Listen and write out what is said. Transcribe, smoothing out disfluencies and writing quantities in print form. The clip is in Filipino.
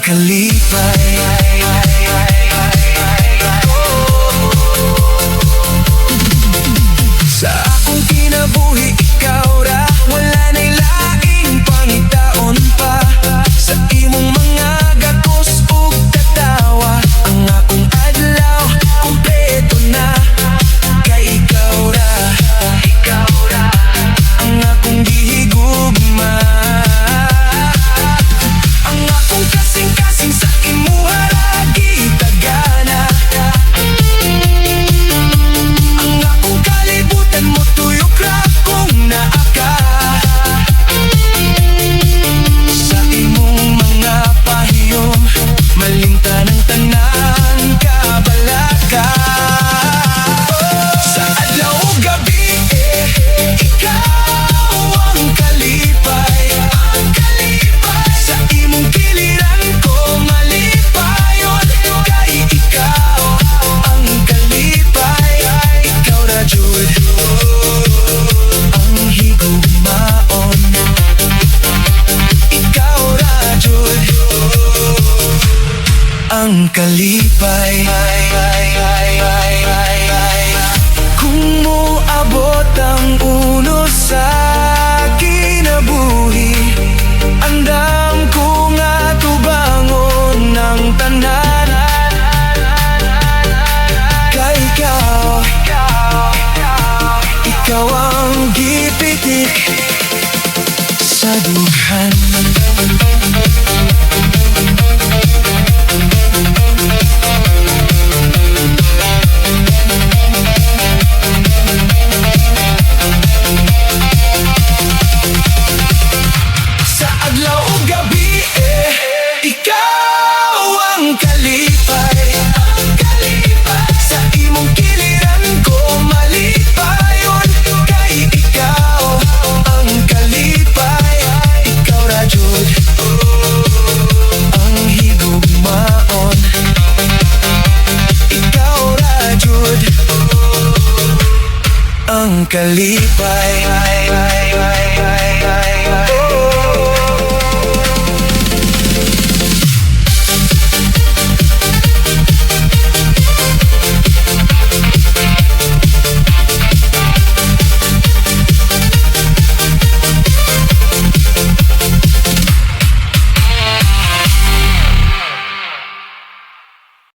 kalipay. Sa akong kinabuhi, ikaw ra, wala na'y laing pangitaon pa. Sa imong mga gakos ug tatawa, ang akong adlaw kumpleto na. Kay ikaw ra, ang akong gihigugma. Ang akong kasing-kasing sa imuha ra gitagana. Ang akong kalibutan mo tuyok ra kung naa ka. Sa imong mga pahiyom, malimtan ang tanan kabalaka. Sa adlaw o gabi, ikaw ang kalipay. Sa imong kiliran ko malipayon. Kay ikaw ang kalipay. Ikaw ra jud ang higugmaon. Ikaw ra jud ang kalipay. Kung moabot ang uno sa kinabuhi, andam ko nga tubangon ng tanan. Kay ikaw ang gipitik sa dughan. Sa adlaw o gabi, ikaw ang kalipay. Sa imong kiliran ko malipayon. Kay ikaw ang kalipay. Ikaw ra jud ang higugmaon. Ikaw ra jud ang kalipay.